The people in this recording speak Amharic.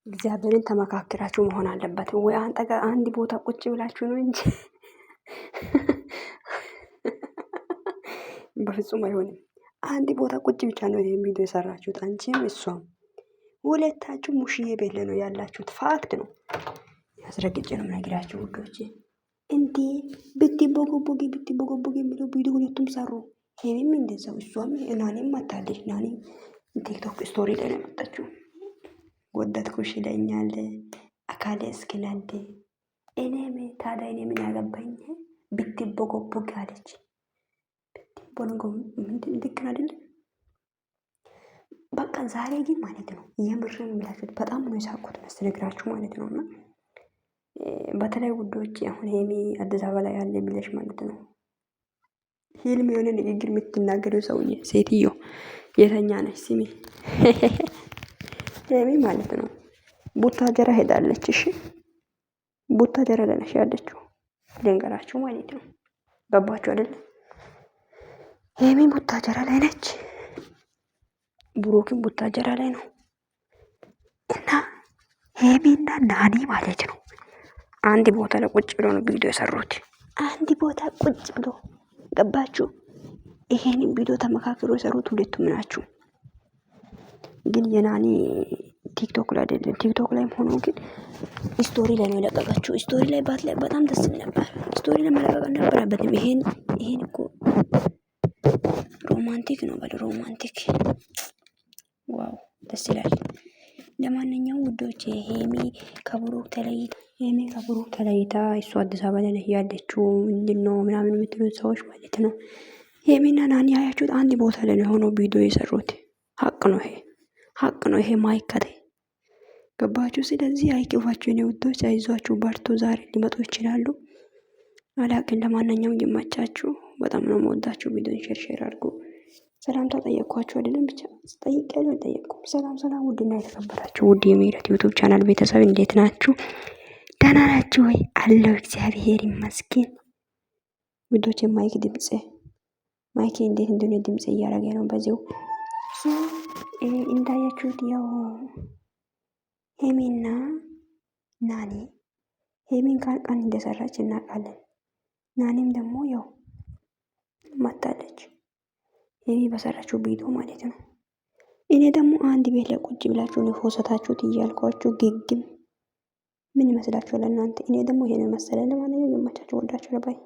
እግዚአብሔርን ተመካክራችሁ መሆን አለበት ወይ አንድ ቦታ ቁጭ ብላችሁ ነው እንጂ በፍጹም አይሆንም። አንድ ቦታ ቁጭ ብቻ ነው ይሄ ቪዲዮ የሰራችሁት አንቺም እሷም ሁለታችሁ ሙሽዬ ቤት ነው ያላችሁት። ፋክት ነው፣ ያስረግጬ ነው የምነግራችሁ ውዶቼ። እንዴ ብትቦጎቦጊ የሚለው ቪዲዮ ሁለቱም ሰሩ። ሄሚም እንደዛው እሷም ናኔም መታለች። ናኔ ቲክቶክ ስቶሪ ላይ ነው የመጣችው። ወደድኩሽ ይለኛል አካሌ እስኪላንዴ እኔም ታዲያ እኔ ምን ያገባኝ ብትቦጎቦጊ አለች። ብትቦጎቦጊ ምንድን ልክን አይደለም። በቃ ዛሬ ግን ማለት ነው የምርን የሚላችሁት በጣም ነው የሳቁት መስነግራችሁ ማለት ነውና በተለይ ውዶች አሁን ሄሚ አዲስ አበባ ላይ ያለ የሚለሽ ማለት ነው ፊልም የሆነ ንግግር የምትናገረው ሰውዬ ሴትዮ የተኛ ነች። ስሚ ሄሚ ማለት ነው ቡታጀራ ሄዳለች። እሺ ቡታጀራ ላይ ነች ያለችው ልንገራችሁ ማለት ነው። ገባችሁ አይደል? ሄሚ ቡታጀራ ላይ ነች፣ ብሩክም ቡታጀራ ላይ ነው። እና ሄሚና ናኒ ማለት ነው አንድ ቦታ ላይ ቁጭ ብሎ ነው ቪዲዮ የሰሩት። አንድ ቦታ ቁጭ ብሎ ገባችሁ? ይሄንን ቪዲዮ ተመካክሮ የሰሩት ሁለቱም ናችሁ። ግን የናኒ ቲክቶክ ላይ አይደለም። ቲክቶክ ላይም ሆኖ ግን ስቶሪ ላይ ነው የለቀቀችው። ስቶሪ ላይ በጣም ደስ ይል ነበር። ስቶሪ ላይ መለቀቅ ነበረበትም። ይሄን እኮ ሮማንቲክ ነው ባለ ሮማንቲክ። ዋው ደስ ይላል። ለማንኛውም ውዶች ሄሚ ከብሩክ ተለይታ እሱ አዲስ አበባ ላይ ያለችው ምንድነው ምናምን የምትሉት ሰዎች ማለት ነው። ሄሚና ናኒ ያያችሁት አንድ ቦታ ላይ ነው ሆኖ ቪዲዮ የሰሩት። ሀቅ ነው ይሄ፣ ሀቅ ነው ይሄ። ማይከደ ገባችሁ? ስለዚህ አይክፋችሁ የኔ ውዶች፣ አይዟችሁ፣ በርቱ። ዛሬ ሊመጡ ይችላሉ አላቅን። ለማንኛውም ይመቻችሁ። በጣም ነው የምወዳችሁ። ቪዲዮን ሼር አድርጉ። ሰላምታ ጠየቅኳችሁ አይደለም? ብቻ ጠይቅ ያለው አልጠየቅኩም። ሰላም ውድና የተከበራችሁ ውድ የምህረት ዩቲዩብ ቻናል ቤተሰብ እንዴት ናችሁ? ደህና ናችሁ ወይ? አለው እግዚአብሔር ይመስገን። ውዶች ማይክ እንዴት እንደሆነ ድምጽ እያደረገ ነው በዚሁ እንዳያችሁት። ያው ሄሚና ናኒ ሄሚን ቀን እንደሰራች እናውቃለን። ናኒም ደግሞ ያው መታለች ሄሚ በሰራችሁ ቪዲዮ ማለት ነው። እኔ ደግሞ አንድ ቤት ላይ ቁጭ ብላችሁ ነው ፎሰታችሁት እያልኳችሁ ግግም ምን ይመስላችኋል እናንተ? እኔ ደግሞ ይሄን መሰለ። ለማንኛውም የማቻችሁ ወዳችሁ ለባይ